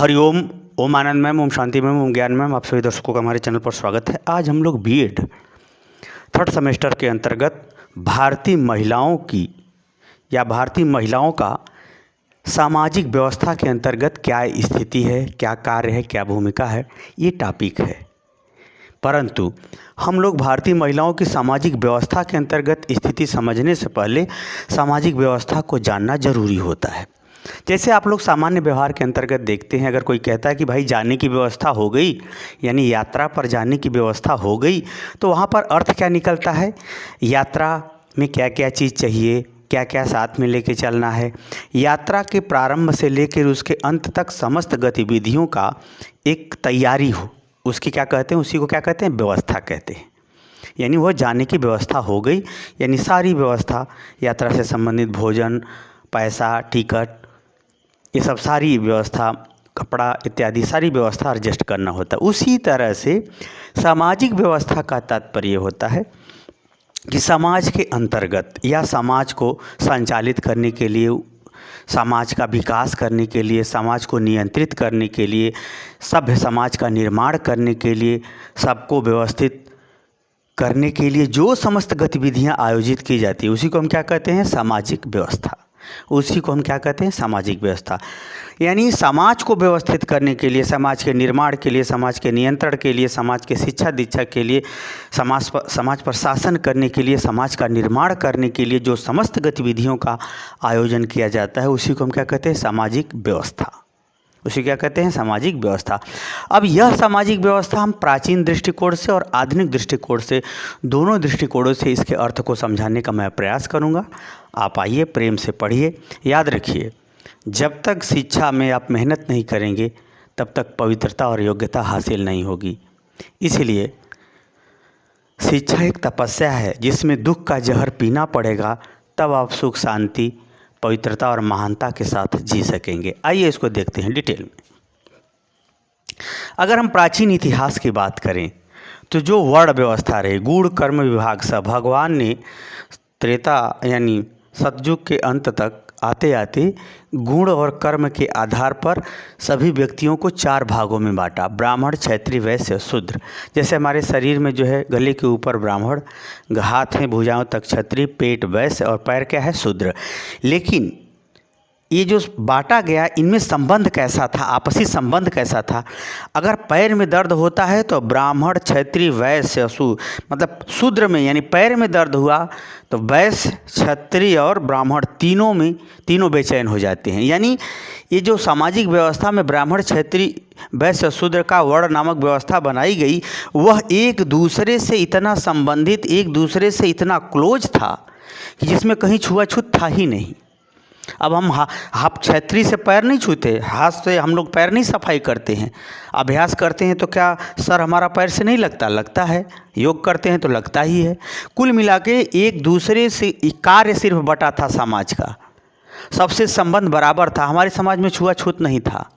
हरिओम, ओम आनंद ma'am, Om Shanti ma'am, ओम ज्ञान ma'am, आप सभी दर्शकों का हमारे चैनल पर स्वागत है। आज हम लोग बीएड थर्ड सेमेस्टर के अंतर्गत भारतीय महिलाओं की या भारतीय महिलाओं का सामाजिक व्यवस्था के अंतर्गत क्या स्थिति है, क्या कार्य है, क्या भूमिका है, ये टॉपिक है। परंतु हम लोग भारतीय महिलाओं की सामाजिक व्यवस्था के अंतर्गत स्थिति समझने से पहले सामाजिक व्यवस्था को जानना जरूरी होता है। जैसे आप लोग सामान्य व्यवहार के अंतर्गत देखते हैं, अगर कोई कहता है कि भाई जाने की व्यवस्था हो गई, यानी यात्रा पर जाने की व्यवस्था हो गई, तो वहाँ पर अर्थ क्या निकलता है, यात्रा में क्या क्या चीज़ चाहिए, क्या क्या साथ में लेके चलना है, यात्रा के प्रारंभ से लेकर उसके अंत तक समस्त गतिविधियों का एक तैयारी हो, उसकी क्या कहते हैं, उसी को क्या कहते हैं, व्यवस्था कहते हैं। यानी वह जाने की व्यवस्था हो गई, यानी सारी व्यवस्था, यात्रा से संबंधित भोजन, पैसा, टिकट, ये सब सारी व्यवस्था, कपड़ा इत्यादि सारी व्यवस्था एडजस्ट करना होता है। उसी तरह से सामाजिक व्यवस्था का तात्पर्य होता है कि समाज के अंतर्गत या समाज को संचालित करने के लिए, समाज का विकास करने के लिए, समाज को नियंत्रित करने के लिए, सभ्य समाज का निर्माण करने के लिए, सबको व्यवस्थित करने के लिए जो समस्त गतिविधियां आयोजित की जाती है, उसी को हम क्या कहते हैं, सामाजिक व्यवस्था। उसी को हम क्या कहते हैं, सामाजिक व्यवस्था। यानी समाज को व्यवस्थित करने के लिए, समाज के निर्माण के लिए, समाज के नियंत्रण के लिए, समाज के शिक्षा दीक्षा के लिए, समाज पर शासन करने के लिए, समाज का निर्माण करने के लिए जो समस्त गतिविधियों का आयोजन किया जाता है, उसी को हम क्या कहते हैं, सामाजिक व्यवस्था। उसे क्या कहते हैं, सामाजिक व्यवस्था। अब यह सामाजिक व्यवस्था हम प्राचीन दृष्टिकोण से और आधुनिक दृष्टिकोण से, दोनों दृष्टिकोणों से इसके अर्थ को समझाने का मैं प्रयास करूंगा। आप आइए, प्रेम से पढ़िए। याद रखिए, जब तक शिक्षा में आप मेहनत नहीं करेंगे तब तक पवित्रता और योग्यता हासिल नहीं होगी। इसलिए शिक्षा एक तपस्या है जिसमें दुख का जहर पीना पड़ेगा, तब आप सुख, शांति, पवित्रता और महानता के साथ जी सकेंगे। आइए इसको देखते हैं डिटेल में। अगर हम प्राचीन इतिहास की बात करें तो जो वर्ण व्यवस्था रही, गूढ़ कर्म विभाग से भगवान ने त्रेता यानी सतयुग के अंत तक आते आते गुण और कर्म के आधार पर सभी व्यक्तियों को 4 भागों में बांटा, ब्राह्मण, क्षत्रिय, वैश्य, शूद्र। जैसे हमारे शरीर में जो है, गले के ऊपर ब्राह्मण, हाथ में भुजाओं तक क्षत्रिय, पेट वैश्य और पैर क्या है, शूद्र। लेकिन ये जो बांटा गया, इनमें संबंध कैसा था, आपसी संबंध कैसा था। अगर पैर में दर्द होता है तो ब्राह्मण, क्षत्रिय, वैश्य, मतलब शूद्र में यानी पैर में दर्द हुआ तो वैश्य, क्षत्रिय और ब्राह्मण तीनों बेचैन हो जाते हैं। यानी ये जो सामाजिक व्यवस्था में ब्राह्मण, क्षत्रिय, वैश्य, शूद्र का वर्ण नामक व्यवस्था बनाई गई, वह एक दूसरे से इतना संबंधित, एक दूसरे से इतना क्लोज था कि जिसमें कहीं छुआछूत था ही नहीं। अब हम क्षत्रिय से पैर नहीं छूते, हाथ से हम लोग पैर नहीं सफाई करते हैं। अभ्यास करते हैं तो क्या सर हमारा पैर से नहीं लगता है। योग करते हैं तो लगता ही है। कुल मिला के एक दूसरे से कार्य सिर्फ बटा था समाज का, सबसे संबंध बराबर था। हमारे समाज में छुआछूत नहीं था,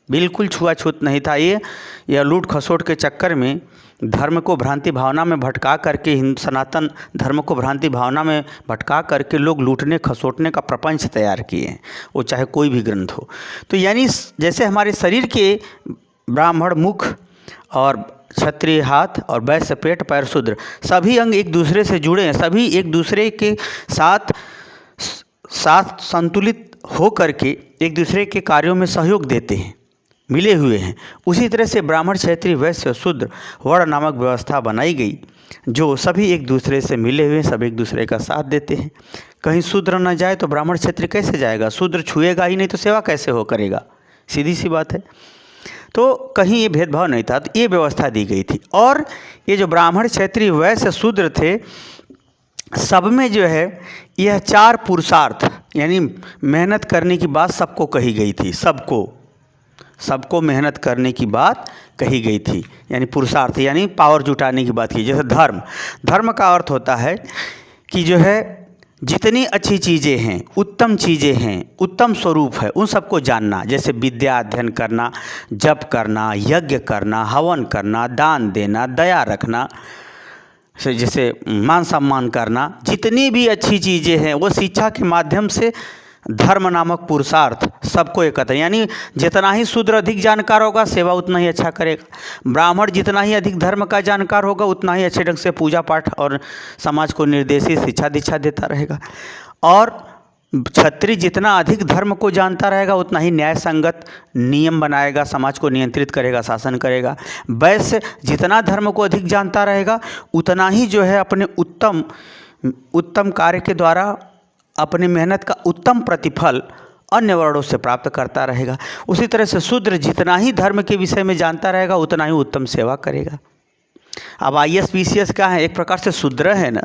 बिल्कुल छुआछूत नहीं था। यह लूट खसोट के चक्कर में धर्म को भ्रांति भावना में भटका करके, सनातन धर्म को भ्रांति भावना में भटका करके लोग लूटने खसोटने का प्रपंच तैयार किए हैं, वो चाहे कोई भी ग्रंथ हो। तो यानी जैसे हमारे शरीर के ब्राह्मण मुख और क्षत्रिय हाथ और वैश्य पेट, पैर, शूद्र सभी अंग एक दूसरे से जुड़े हैं, सभी एक दूसरे के साथ संतुलित हो करके एक दूसरे के कार्यों में सहयोग देते हैं, मिले हुए हैं। उसी तरह से ब्राह्मण, क्षत्रिय, वैश्य, शूद्र वर्ण नामक व्यवस्था बनाई गई, जो सभी एक दूसरे से मिले हुए, सब एक दूसरे का साथ देते हैं। कहीं शूद्र न जाए तो ब्राह्मण, क्षत्रिय कैसे जाएगा, शूद्र छुएगा ही नहीं तो सेवा कैसे हो करेगा, सीधी सी बात है। तो कहीं ये भेदभाव नहीं था, तो ये व्यवस्था दी गई थी। और ये जो ब्राह्मण, क्षत्रिय, वैश्य, शूद्र थे, सब में जो है यह 4 पुरुषार्थ यानी मेहनत करने की बात सबको कही गई थी। सबको मेहनत करने की बात कही गई थी, यानी पुरुषार्थ यानी पावर जुटाने की बात की। जैसे धर्म का अर्थ होता है कि जो है जितनी अच्छी चीज़ें हैं, उत्तम चीज़ें हैं, उत्तम स्वरूप है, उन सबको जानना। जैसे विद्या अध्ययन करना, जप करना, यज्ञ करना, हवन करना, दान देना, दया रखना, जैसे मान सम्मान करना, जितनी भी अच्छी चीज़ें हैं वो शिक्षा के माध्यम से धर्म नामक पुरुषार्थ सबको एकत्र, यानी जितना ही शूद्र अधिक जानकार होगा सेवा उतना ही अच्छा करेगा, ब्राह्मण जितना ही अधिक धर्म का जानकार होगा उतना ही अच्छे ढंग से पूजा पाठ और समाज को निर्देशित शिक्षा दीक्षा देता रहेगा, और क्षत्रिय जितना अधिक धर्म को जानता रहेगा उतना ही न्याय संगत नियम बनाएगा, समाज को नियंत्रित करेगा, शासन करेगा। वैश्य जितना धर्म को अधिक जानता रहेगा उतना ही जो है अपने उत्तम कार्य के द्वारा अपनी मेहनत का उत्तम प्रतिफल अन्य वर्णों से प्राप्त करता रहेगा। उसी तरह से शूद्र जितना ही धर्म के विषय में जानता रहेगा उतना ही उत्तम सेवा करेगा। अब IAS PCS क्या है? एक प्रकार से शूद्र है ना,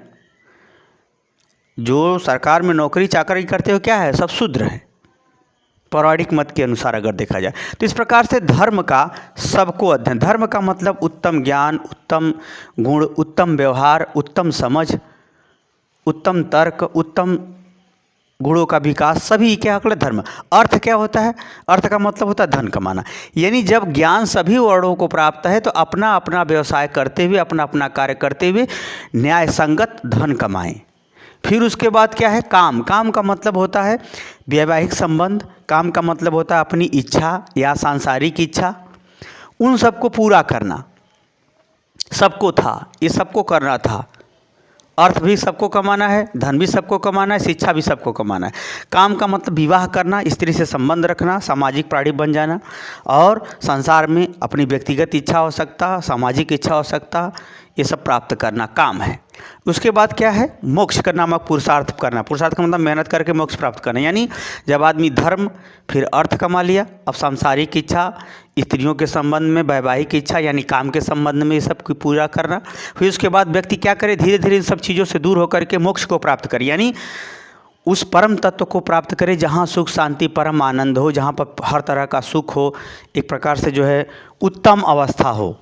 जो सरकार में नौकरी चाकरी करते हो क्या है, सब शूद्र हैं पौराणिक मत के अनुसार अगर देखा जाए। तो इस प्रकार से धर्म का सबको अध्ययन, धर्म का मतलब उत्तम ज्ञान, उत्तम गुण, उत्तम व्यवहार, उत्तम समझ, उत्तम तर्क, उत्तम गुणों का विकास, सभी क्या होता है धर्म। अर्थ क्या होता है? अर्थ का मतलब होता है धन कमाना, यानी जब ज्ञान सभी वर्णों को प्राप्त है तो अपना अपना व्यवसाय करते हुए, अपना अपना कार्य करते हुए न्याय संगत धन कमाएं। फिर उसके बाद क्या है? काम। काम का मतलब होता है वैवाहिक संबंध, काम का मतलब होता है अपनी इच्छा या सांसारिक इच्छा, उन सबको पूरा करना। सबको था, ये सबको करना था। अर्थ भी सबको कमाना है, धन भी सबको कमाना है, शिक्षा भी सबको कमाना है। काम का मतलब विवाह करना, स्त्री से संबंध रखना, सामाजिक प्राणी बन जाना, और संसार में अपनी व्यक्तिगत इच्छा हो सकता, सामाजिक इच्छा हो सकता, ये सब प्राप्त करना काम है। उसके बाद क्या है? मोक्ष का नामक पुरुषार्थ करना। पुरुषार्थ का मतलब मेहनत करके मोक्ष प्राप्त करना, यानी जब आदमी धर्म फिर अर्थ कमा लिया, अब सांसारिक इच्छा, स्त्रियों के संबंध में वैवाहिक इच्छा यानी काम के संबंध में ये सब को पूरा करना। फिर उसके बाद व्यक्ति क्या करे? धीरे धीरे इन सब चीज़ों से दूर होकर के मोक्ष को प्राप्त करे, यानी उस परम तत्व को प्राप्त करे जहाँ सुख शांति परम आनंद हो, जहाँ पर हर तरह का सुख हो, एक प्रकार से जो है उत्तम अवस्था हो,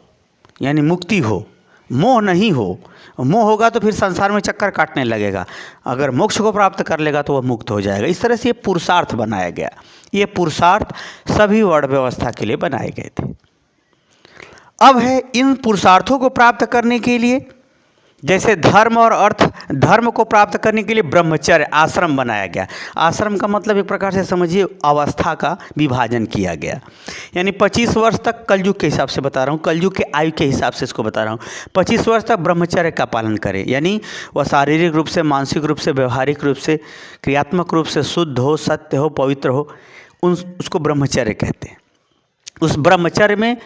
यानी मुक्ति हो, मोह नहीं हो। मोह होगा तो फिर संसार में चक्कर काटने लगेगा, अगर मोक्ष को प्राप्त कर लेगा तो वह मुक्त हो जाएगा। इस तरह से ये पुरुषार्थ बनाया गया। ये पुरुषार्थ सभी वर्ण व्यवस्था के लिए बनाए गए थे। अब है इन पुरुषार्थों को प्राप्त करने के लिए, जैसे धर्म और अर्थ, धर्म को प्राप्त करने के लिए ब्रह्मचर्य आश्रम बनाया गया। आश्रम का मतलब एक प्रकार से समझिए अवस्था का विभाजन किया गया, यानी 25 वर्ष तक, कलयुग के हिसाब से बता रहा हूँ, कलयुग के आयु के हिसाब से इसको बता रहा हूँ, 25 वर्ष तक ब्रह्मचर्य का पालन करे, यानी वह शारीरिक रूप से, मानसिक रूप से, व्यवहारिक रूप से, क्रियात्मक रूप से शुद्ध हो, सत्य हो, पवित्र हो, उसको ब्रह्मचर्य कहते हैं। उस ब्रह्मचर्य में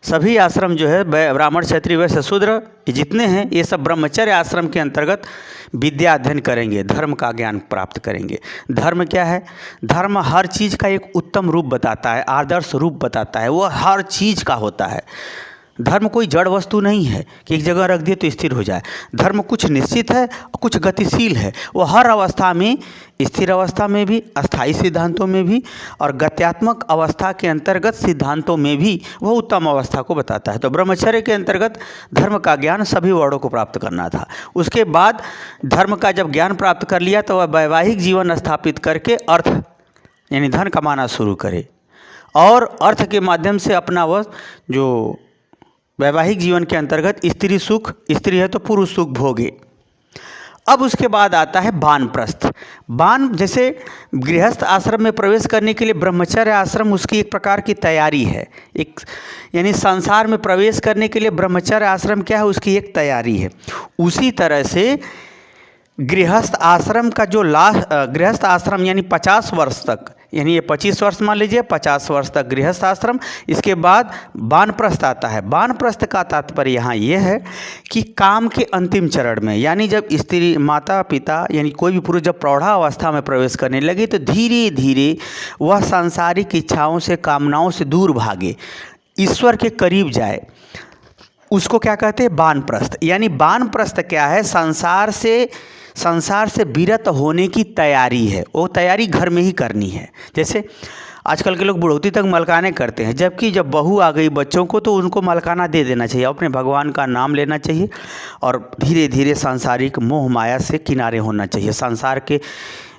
सभी आश्रम जो है ब्राह्मण, क्षत्रिय, वैश्य, शूद्र, ये जितने हैं ये सब ब्रह्मचर्य आश्रम के अंतर्गत विद्या अध्ययन करेंगे, धर्म का ज्ञान प्राप्त करेंगे। धर्म क्या है? धर्म हर चीज़ का एक उत्तम रूप बताता है, आदर्श रूप बताता है, वो हर चीज़ का होता है। धर्म कोई जड़ वस्तु नहीं है कि एक जगह रख दिए तो स्थिर हो जाए। धर्म कुछ निश्चित है, कुछ गतिशील है, वो हर अवस्था में, स्थिर अवस्था में भी, अस्थायी सिद्धांतों में भी, और गत्यात्मक अवस्था के अंतर्गत सिद्धांतों में भी वह उत्तम अवस्था को बताता है। तो ब्रह्मचर्य के अंतर्गत धर्म का ज्ञान सभी वर्णों को प्राप्त करना था। उसके बाद धर्म का जब ज्ञान प्राप्त कर लिया तो वह वैवाहिक जीवन स्थापित करके अर्थ यानी धन कमाना शुरू करे, और अर्थ के माध्यम से अपना वह जो वैवाहिक जीवन के अंतर्गत स्त्री सुख, स्त्री है तो पुरुष सुख भोगे। अब उसके बाद आता है वानप्रस्थ। वान जैसे गृहस्थ आश्रम में प्रवेश करने के लिए ब्रह्मचर्य आश्रम उसकी एक प्रकार की तैयारी है, एक यानी संसार में प्रवेश करने के लिए ब्रह्मचर्य आश्रम क्या है? उसकी एक तैयारी है। उसी तरह से गृहस्थ आश्रम का जो गृहस्थ आश्रम यानी 50 वर्ष तक, यानी ये 25 वर्ष मान लीजिए, 50 वर्ष तक गृहस्थ आश्रम, इसके बाद वानप्रस्थ आता है। वानप्रस्थ का तात्पर्य यहाँ ये है कि काम के अंतिम चरण में, यानी जब स्त्री, माता पिता यानी कोई भी पुरुष जब प्रौढ़ा अवस्था में प्रवेश करने लगे तो धीरे धीरे वह सांसारिक इच्छाओं से, कामनाओं से दूर भागे, ईश्वर के करीब जाए, उसको क्या कहते हैं? वानप्रस्थ। यानी वानप्रस्थ क्या है? संसार से विरत होने की तैयारी है, वो तैयारी घर में ही करनी है। जैसे आजकल के लोग बुढ़ौती तक मलकाने करते हैं, जबकि जब बहू आ गई बच्चों को तो उनको मलकाना दे देना चाहिए, अपने भगवान का नाम लेना चाहिए और धीरे धीरे सांसारिक मोह माया से किनारे होना चाहिए, संसार के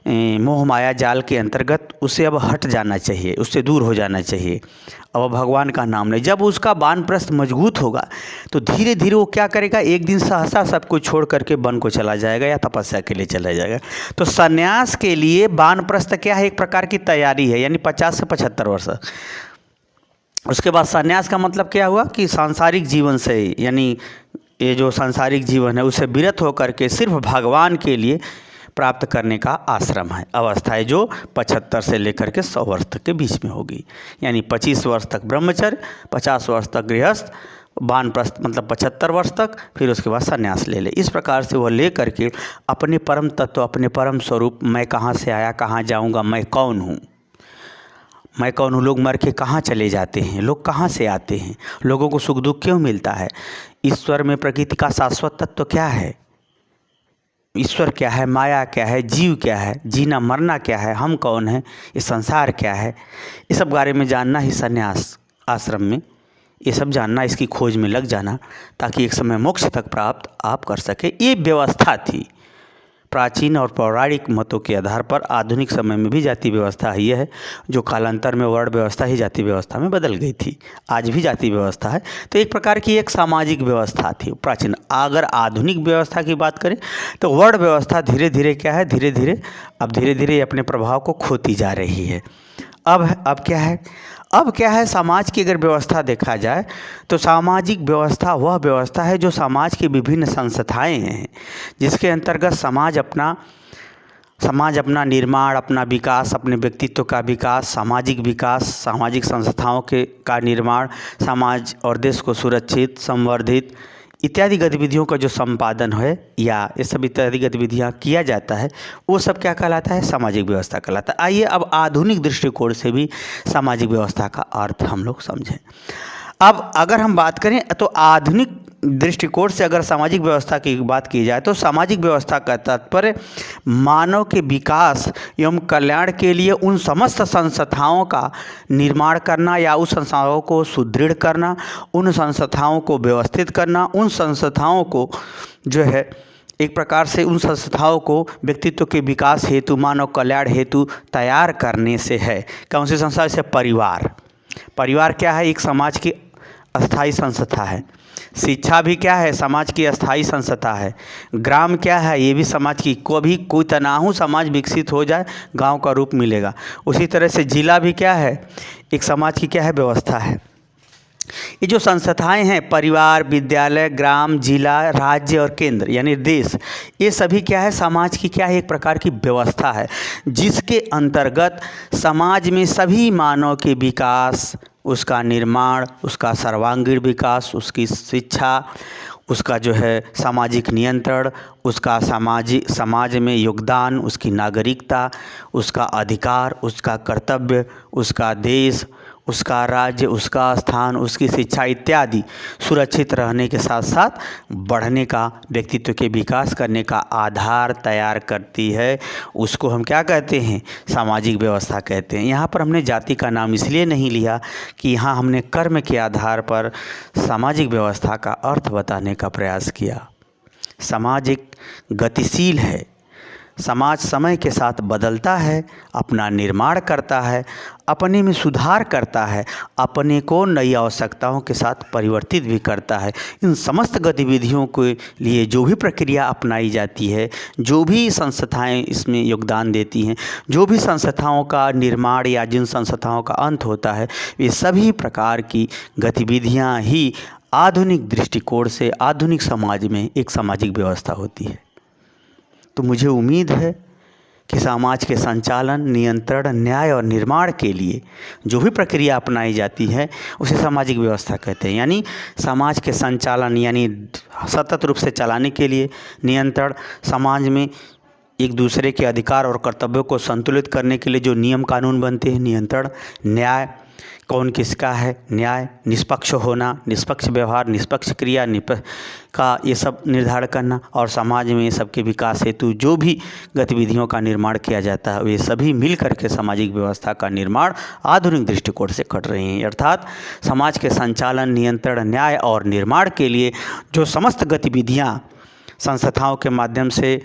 मोह माया जाल के अंतर्गत उसे अब हट जाना चाहिए, उससे दूर हो जाना चाहिए। अब भगवान का नाम नहीं। जब उसका वानप्रस्थ मजबूत होगा तो धीरे धीरे वो क्या करेगा, एक दिन सहसा सब कुछ छोड़ करके वन को चला जाएगा या तपस्या के लिए चला जाएगा। तो संन्यास के लिए वानप्रस्थ क्या है, एक प्रकार की तैयारी है, यानी 50 से 75 वर्ष। उसके बाद संन्यास का मतलब क्या हुआ कि सांसारिक जीवन से, यानी ये जो सांसारिक जीवन है उससे विरत होकर के सिर्फ भगवान के लिए प्राप्त करने का आश्रम है, अवस्था है, जो 75 से लेकर के 100 वर्ष तक के बीच में होगी। यानी 25 वर्ष तक ब्रह्मचर्य, 50 वर्ष तक गृहस्थ, वानप्रस्थ मतलब 75 वर्ष तक, फिर उसके बाद संन्यास ले ले। इस प्रकार से वह ले करके अपने परम तत्व, अपने परम स्वरूप, मैं कहाँ से आया, कहाँ जाऊँगा, मैं कौन हूँ, मैं कौन हूँ, लोग मर के कहाँ चले जाते हैं, लोग कहाँ से आते हैं, लोगों को सुख दुख क्यों मिलता है, ईश्वर में प्रकृति का शाश्वत तत्व क्या है, ईश्वर क्या है, माया क्या है, जीव क्या है, जीना मरना क्या है, हम कौन हैं, ये संसार क्या है, इस सब बारे में जानना ही संन्यास आश्रम में, ये सब जानना, इसकी खोज में लग जाना, ताकि एक समय मोक्ष तक प्राप्त आप कर सके। ये व्यवस्था थी। प्राचीन और पौराणिक मतों के आधार पर आधुनिक समय में भी जाति व्यवस्था ही है, जो कालांतर में वर्ण व्यवस्था ही जाति व्यवस्था में बदल गई थी। आज भी जाति व्यवस्था है। तो एक प्रकार की एक सामाजिक व्यवस्था थी प्राचीन। अगर आधुनिक व्यवस्था की बात करें तो वर्ण व्यवस्था धीरे धीरे क्या है, धीरे धीरे अपने प्रभाव को खोती जा रही है। अब क्या है, समाज की अगर व्यवस्था देखा जाए तो सामाजिक व्यवस्था वह व्यवस्था है जो समाज की विभिन्न संस्थाएं हैं, जिसके अंतर्गत समाज अपना निर्माण, अपना विकास, अपने व्यक्तित्व का विकास, सामाजिक संस्थाओं का निर्माण, समाज और देश को सुरक्षित, संवर्धित इत्यादि गतिविधियों का जो संपादन है या ये सब इत्यादि गतिविधियाँ किया जाता है, वो सब क्या कहलाता है, सामाजिक व्यवस्था कहलाता है। आइए अब आधुनिक दृष्टिकोण से भी सामाजिक व्यवस्था का अर्थ हम लोग समझें। अब अगर हम बात करें तो आधुनिक दृष्टिकोण से अगर सामाजिक व्यवस्था की बात की जाए तो सामाजिक व्यवस्था का तात्पर्य मानव के विकास एवं कल्याण के लिए उन समस्त संस्थाओं का निर्माण करना या उस संस्थाओं को सुदृढ़ करना, उन संस्थाओं को व्यवस्थित करना, उन संस्थाओं को जो है एक प्रकार से उन संस्थाओं को व्यक्तित्व के विकास हेतु, मानव कल्याण हेतु तैयार करने से है। कौन सी संस्था? जैसे परिवार क्या है, एक समाज की अस्थाई संस्था है। शिक्षा भी क्या है, समाज की अस्थाई संस्था है। ग्राम क्या है, ये भी समाज की, कोई तनाहू समाज विकसित हो जाए गांव का रूप मिलेगा। उसी तरह से जिला भी क्या है, एक समाज की क्या है, व्यवस्था है। ये जो संस्थाएं हैं, परिवार, विद्यालय, ग्राम, जिला, राज्य और केंद्र यानी देश, ये सभी क्या है, समाज की क्या है, एक प्रकार की व्यवस्था है, जिसके अंतर्गत समाज में सभी मानव के विकास, उसका निर्माण, उसका सर्वांगीण विकास, उसकी शिक्षा, उसका जो है सामाजिक नियंत्रण, उसका समाज में योगदान, उसकी नागरिकता, उसका अधिकार, उसका कर्तव्य, उसका देश, उसका राज्य, उसका स्थान, उसकी शिक्षा इत्यादि सुरक्षित रहने के साथ साथ बढ़ने का, व्यक्तित्व के विकास करने का आधार तैयार करती है। उसको हम क्या कहते हैं, सामाजिक व्यवस्था कहते हैं। यहाँ पर हमने जाति का नाम इसलिए नहीं लिया कि यहाँ हमने कर्म के आधार पर सामाजिक व्यवस्था का अर्थ बताने का प्रयास किया। समाज एक गतिशील है, समाज समय के साथ बदलता है, अपना निर्माण करता है, अपने में सुधार करता है, अपने को नई आवश्यकताओं के साथ परिवर्तित भी करता है। इन समस्त गतिविधियों के लिए जो भी प्रक्रिया अपनाई जाती है, जो भी संस्थाएं इसमें योगदान देती हैं, जो भी संस्थाओं का निर्माण या जिन संस्थाओं का अंत होता है, ये सभी प्रकार की गतिविधियां ही आधुनिक दृष्टिकोण से आधुनिक समाज में एक सामाजिक व्यवस्था होती है। तो मुझे उम्मीद है कि समाज के संचालन, नियंत्रण, न्याय और निर्माण के लिए जो भी प्रक्रिया अपनाई जाती है उसे सामाजिक व्यवस्था कहते हैं। यानी समाज के संचालन यानी सतत रूप से चलाने के लिए, नियंत्रण समाज में एक दूसरे के अधिकार और कर्तव्यों को संतुलित करने के लिए जो नियम कानून बनते हैं, नियंत्रण, न्याय कौन किसका है, न्याय, निष्पक्ष होना, निष्पक्ष व्यवहार, निष्पक्ष क्रिया का ये सब निर्धारण करना, और समाज में सबके विकास हेतु जो भी गतिविधियों का निर्माण किया जाता है वे सभी मिल करके सामाजिक व्यवस्था का निर्माण आधुनिक दृष्टिकोण से कर रहे हैं। अर्थात समाज के संचालन, नियंत्रण, न्याय और निर्माण के लिए जो समस्त गतिविधियाँ संस्थाओं के माध्यम से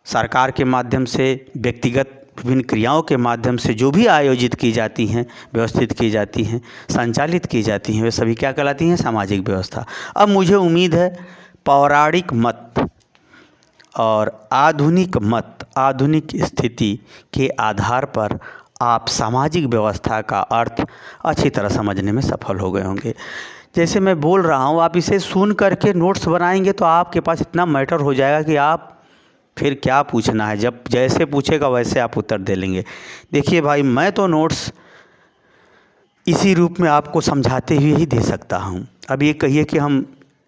सरकार के माध्यम से, व्यक्तिगत विभिन्न क्रियाओं के माध्यम से जो भी आयोजित की जाती हैं, व्यवस्थित की जाती हैं, संचालित की जाती हैं, वे सभी क्या कहलाती हैं? सामाजिक व्यवस्था। अब मुझे उम्मीद है पौराणिक मत और आधुनिक मत, आधुनिक स्थिति के आधार पर आप सामाजिक व्यवस्था का अर्थ अच्छी तरह समझने में सफल हो गए होंगे। जैसे मैं बोल रहा हूँ, आप इसे सुन करके नोट्स बनाएंगे तो आपके पास इतना मैटर हो जाएगा कि आप फिर क्या पूछना है, जब जैसे पूछेगा वैसे आप उत्तर दे लेंगे। देखिए भाई, मैं तो नोट्स इसी रूप में आपको समझाते हुए ही दे सकता हूँ। अब ये कहिए कि हम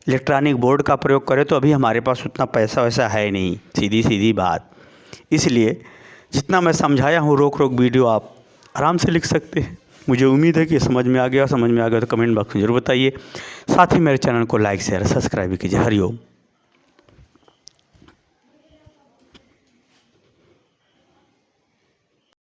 इलेक्ट्रॉनिक बोर्ड का प्रयोग करें तो अभी हमारे पास उतना पैसा वैसा है नहीं, सीधी सीधी बात। इसलिए जितना मैं समझाया हूँ रोक रोक वीडियो आप आराम से लिख सकते हैं। मुझे उम्मीद है कि समझ में आ गया। समझ में आ गया तो कमेंट बॉक्स में ज़रूर बताइए। साथ ही मेरे चैनल को लाइक शेयर सब्सक्राइब कीजिए। हरिओम।